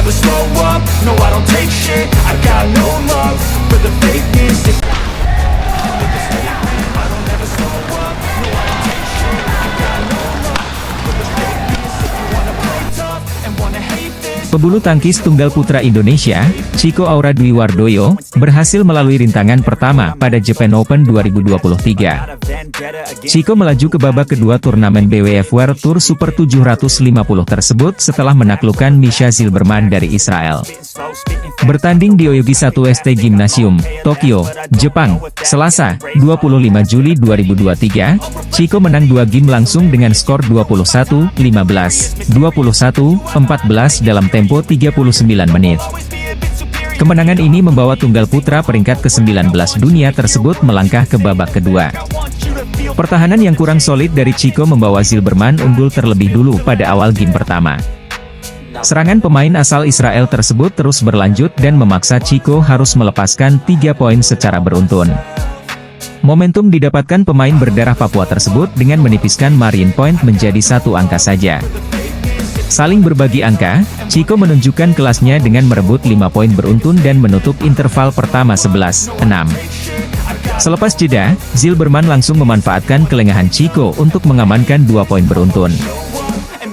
never slow up, no I don't take shit. I got no love for the fakeness. I don't ever slow up, no I don't take shit. I got no love for the fakeness. If you wanna play tough and wanna hate this. Pebulu tangkis tunggal putra Indonesia, Chico Aura Dwi Wardoyo, berhasil melalui rintangan pertama pada Japan Open 2023. Chico melaju ke babak kedua turnamen BWF World Tour Super 750 tersebut setelah menaklukkan Misha Zilberman dari Israel. Bertanding di Yoyogi 1 ST Gymnasium, Tokyo, Jepang, Selasa, 25 Juli 2023, Chico menang 2 game langsung dengan skor 21-15, 21-14 dalam tempo 39 menit. Kemenangan ini membawa tunggal putra peringkat ke-19 dunia tersebut melangkah ke babak kedua. Pertahanan yang kurang solid dari Chico membawa Zilberman unggul terlebih dulu pada awal game pertama. Serangan pemain asal Israel tersebut terus berlanjut dan memaksa Chico harus melepaskan 3 poin secara beruntun. Momentum didapatkan pemain berdarah Papua tersebut dengan menipiskan margin point menjadi 1 angka saja. Saling berbagi angka, Chico menunjukkan kelasnya dengan merebut 5 poin beruntun dan menutup interval pertama 11-6. Selepas jeda, Zilberman langsung memanfaatkan kelengahan Chico untuk mengamankan 2 poin beruntun.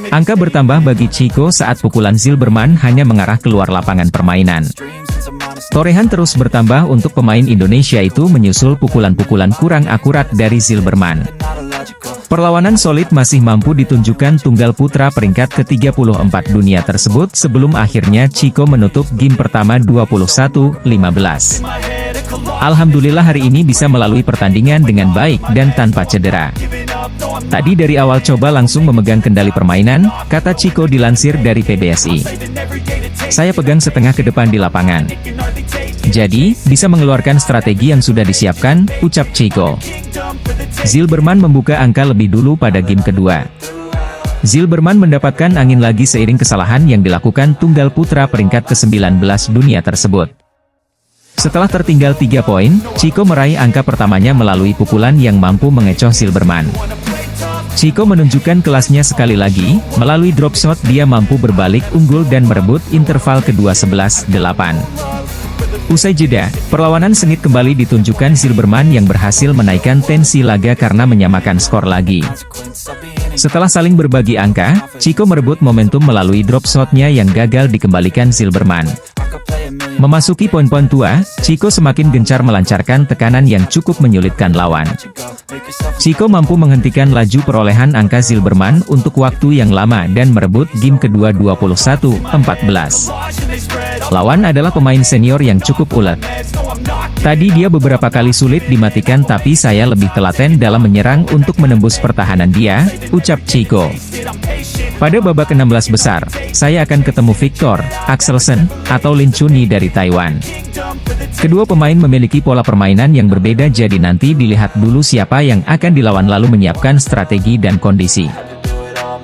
Angka bertambah bagi Chico saat pukulan Zilberman hanya mengarah keluar lapangan permainan. Torehan terus bertambah untuk pemain Indonesia itu menyusul pukulan-pukulan kurang akurat dari Zilberman. Perlawanan solid masih mampu ditunjukkan tunggal putra peringkat ke-34 dunia tersebut sebelum akhirnya Chico menutup game pertama 21-15. Alhamdulillah hari ini bisa melalui pertandingan dengan baik dan tanpa cedera. Tadi dari awal coba langsung memegang kendali permainan, kata Chico dilansir dari PBSI. Saya pegang setengah ke depan di lapangan. Jadi, bisa mengeluarkan strategi yang sudah disiapkan, ucap Chico. Zilberman membuka angka lebih dulu pada game kedua. Zilberman mendapatkan angin lagi seiring kesalahan yang dilakukan tunggal putra peringkat ke-19 dunia tersebut. Setelah tertinggal 3 poin, Chico meraih angka pertamanya melalui pukulan yang mampu mengecoh Zilberman. Chico menunjukkan kelasnya sekali lagi, melalui drop shot dia mampu berbalik unggul dan merebut interval kedua 11-8. Usai jeda, perlawanan sengit kembali ditunjukkan Zilberman yang berhasil menaikkan tensi laga karena menyamakan skor lagi. Setelah saling berbagi angka, Chico merebut momentum melalui drop shotnya yang gagal dikembalikan Zilberman. Memasuki poin-poin tua, Chico semakin gencar melancarkan tekanan yang cukup menyulitkan lawan. Chico mampu menghentikan laju perolehan angka Zilberman untuk waktu yang lama dan merebut game kedua 21-14. Lawan adalah pemain senior yang cukup ulet. Tadi dia beberapa kali sulit dimatikan tapi saya lebih telaten dalam menyerang untuk menembus pertahanan dia, ucap Chico. Pada babak 16 besar, saya akan ketemu Victor Axelsen atau Lin Chunyi dari Taiwan. Kedua pemain memiliki pola permainan yang berbeda jadi nanti dilihat dulu siapa yang akan dilawan lalu menyiapkan strategi dan kondisi.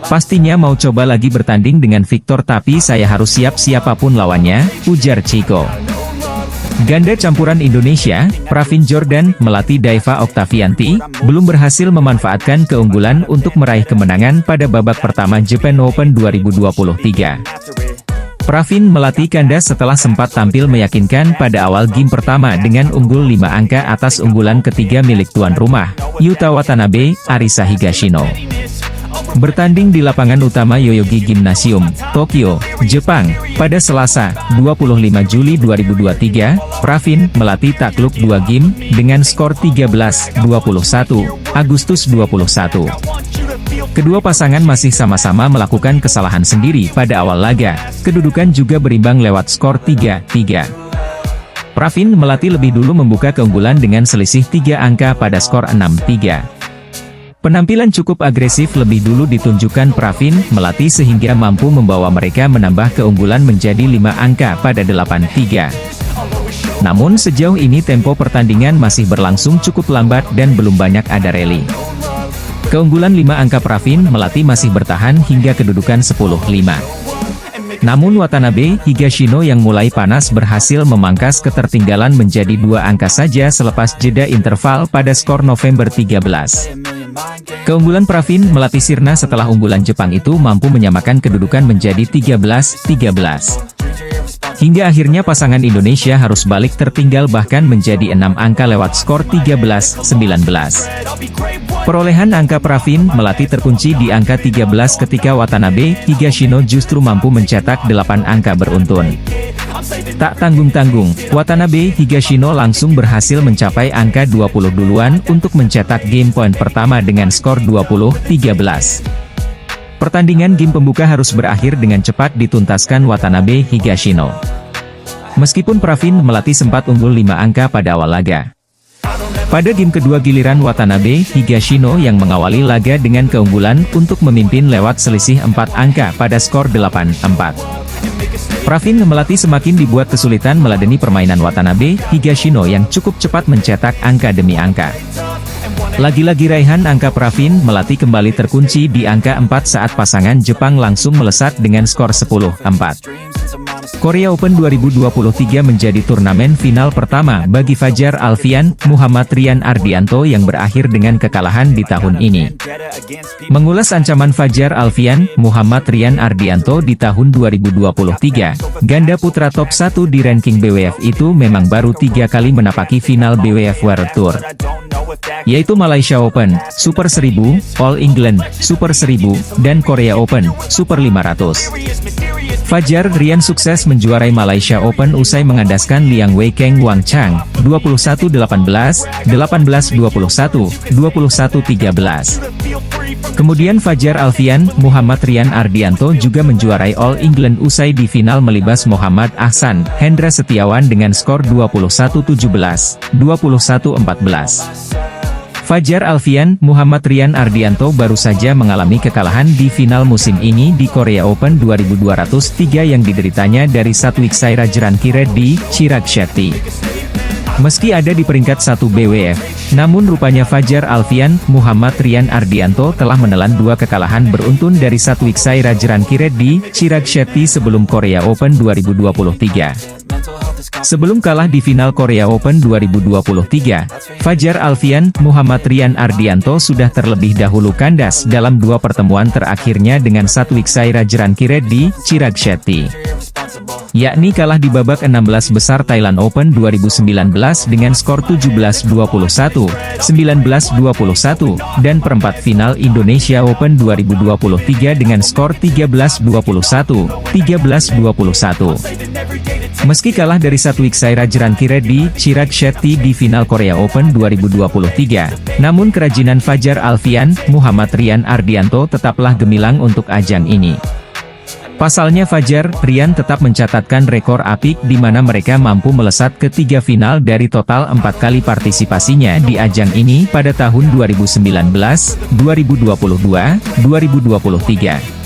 Pastinya mau coba lagi bertanding dengan Victor tapi saya harus siap siapapun lawannya, ujar Chico. Ganda campuran Indonesia, Pravin Jordan, melatih Daiva Oktavianti, belum berhasil memanfaatkan keunggulan untuk meraih kemenangan pada babak pertama Japan Open 2023. Pravin melatih kanda setelah sempat tampil meyakinkan pada awal game pertama dengan unggul 5 angka atas unggulan ketiga milik tuan rumah, Yuta Watanabe, Arisa Higashino. Bertanding di lapangan utama Yoyogi Gymnasium, Tokyo, Jepang, pada Selasa, 25 Juli 2023, Pravin melatih takluk 2 game, dengan skor 13-21, Agustus 21. Kedua pasangan masih sama-sama melakukan kesalahan sendiri pada awal laga, kedudukan juga berimbang lewat skor 3-3. Pravin melatih lebih dulu membuka keunggulan dengan selisih 3 angka pada skor 6-3. Penampilan cukup agresif lebih dulu ditunjukkan Pravin melatih sehingga mampu membawa mereka menambah keunggulan menjadi 5 angka pada 8-3. Namun sejauh ini tempo pertandingan masih berlangsung cukup lambat dan belum banyak ada rally. Keunggulan 5 angka Pravin melatih masih bertahan hingga kedudukan 10-5. Namun Watanabe, Higashino yang mulai panas berhasil memangkas ketertinggalan menjadi 2 angka saja selepas jeda interval pada skor November 13. Keunggulan Pravin melatih sirna setelah unggulan Jepang itu mampu menyamakan kedudukan menjadi 13-13. Hingga akhirnya pasangan Indonesia harus balik tertinggal bahkan menjadi 6 angka lewat skor 13-19. Perolehan angka Pravin Melati terkunci di angka 13 ketika Watanabe Higashino justru mampu mencetak 8 angka beruntun. Tak tanggung-tanggung, Watanabe Higashino langsung berhasil mencapai angka 20 duluan untuk mencetak game point pertama dengan skor 20-13. Pertandingan game pembuka harus berakhir dengan cepat dituntaskan Watanabe Higashino. Meskipun Pravin Melati sempat unggul 5 angka pada awal laga. Pada game kedua giliran Watanabe Higashino yang mengawali laga dengan keunggulan untuk memimpin lewat selisih 4 angka pada skor 8-4. Pravin Melati semakin dibuat kesulitan meladeni permainan Watanabe Higashino yang cukup cepat mencetak angka demi angka. Lagi-lagi raihan angka Pravin Melati kembali terkunci di angka 4 saat pasangan Jepang langsung melesat dengan skor 10-4. Korea Open 2023 menjadi turnamen final pertama bagi Fajar Alfian Muhammad Rian Ardianto yang berakhir dengan kekalahan di tahun ini. Mengulas ancaman Fajar Alfian Muhammad Rian Ardianto di tahun 2023, ganda putra top 1 di ranking BWF itu memang baru 3 kali menapaki final BWF World Tour, yaitu Malaysia Open, Super 1000, All England, Super 1000, dan Korea Open, Super 500. Fajar Rian sukses menjuarai Malaysia Open usai mengandaskan Liang Weikeng Wang Chang, 21-18, 18-21, 21-13. Kemudian Fajar Alfian Muhammad Rian Ardianto juga menjuarai All England usai di final melibas Muhammad Ahsan Hendra Setiawan dengan skor 21-17, 21-14. Fajar Alfian Muhammad Rian Ardianto baru saja mengalami kekalahan di final musim ini di Korea Open 2203 yang dideritanya dari Satwik Sairajranki Reddy Chirag Shetty. Meski ada di peringkat 1 BWF, namun rupanya Fajar Alfian Muhammad Rian Ardianto telah menelan 2 kekalahan beruntun dari Satwik Sairajranki Reddy Chirag Shetty sebelum Korea Open 2023. Sebelum kalah di final Korea Open 2023, Fajar Alfian Muhammad Rian Ardianto sudah terlebih dahulu kandas dalam 2 pertemuan terakhirnya dengan Satwik Sairajranki Reddy Chirag Shetty, yakni kalah di babak 16 besar Thailand Open 2019 dengan skor 17-21, 19-21, dan perempat final Indonesia Open 2023 dengan skor 13-21, 13-21. Meski kalah dari Satwik Sairajranki Reddy Chirag Shetty di final Korea Open 2023, namun kerajinan Fajar Alfian Muhammad Rian Ardianto tetaplah gemilang untuk ajang ini. Pasalnya Fajar Rian tetap mencatatkan rekor apik di mana mereka mampu melesat ke 3 final dari total 4 kali partisipasinya di ajang ini pada tahun 2019, 2022, 2023.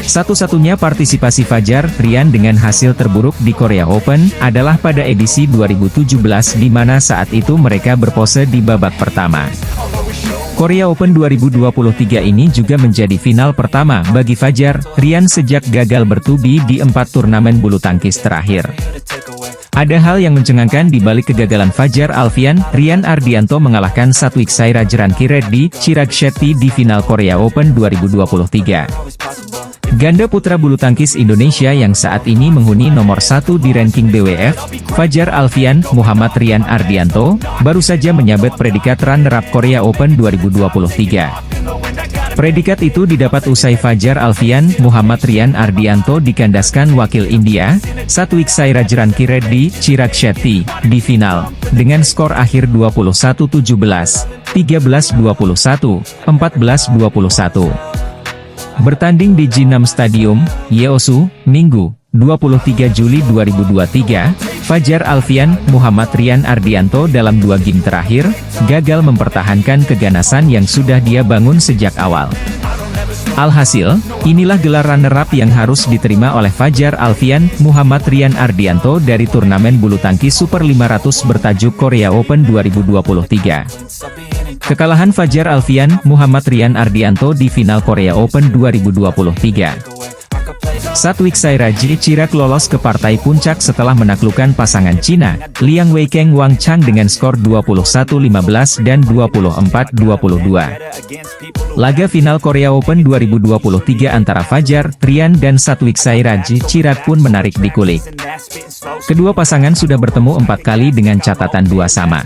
Satu-satunya partisipasi Fajar Rian dengan hasil terburuk di Korea Open adalah pada edisi 2017 di mana saat itu mereka berpose di babak pertama. Korea Open 2023 ini juga menjadi final pertama bagi Fajar Rian sejak gagal bertubi di 4 turnamen bulu tangkis terakhir. Ada hal yang mencengangkan di balik kegagalan Fajar Alfian Rian Ardianto mengalahkan Satwik Sairajranki Reddy Chirag Shetty di final Korea Open 2023. Ganda putra bulu tangkis Indonesia yang saat ini menghuni nomor 1 di ranking BWF, Fajar Alfian Muhammad Rian Ardianto, baru saja menyabet predikat runner-up Korea Open 2023. Predikat itu didapat usai Fajar Alfian Muhammad Rian Ardianto dikandaskan wakil India, Satwik Sairajranki Reddy Chirag Shetty, di final, dengan skor akhir 21-17, 13-21, 14-21. Bertanding di Jinnam Stadium, Yeosu, Minggu, 23 Juli 2023, Fajar Alfian Muhammad Rian Ardianto dalam 2 game terakhir, gagal mempertahankan keganasan yang sudah dia bangun sejak awal. Alhasil, inilah gelar runner-up yang harus diterima oleh Fajar Alfian Muhammad Rian Ardianto dari turnamen bulu tangkis Super 500 bertajuk Korea Open 2023. Kekalahan Fajar Alfian Muhammad Rian Ardianto di final Korea Open 2023 Satwik Sairaj Chirac lolos ke partai puncak setelah menaklukkan pasangan Cina, Liang Weikeng Wang Chang dengan skor 21-15 dan 24-22. Laga final Korea Open 2023 antara Fajar Rian dan Satwik Sairaj Chirac pun menarik dikulik. Kedua pasangan sudah bertemu 4 kali dengan catatan 2 sama.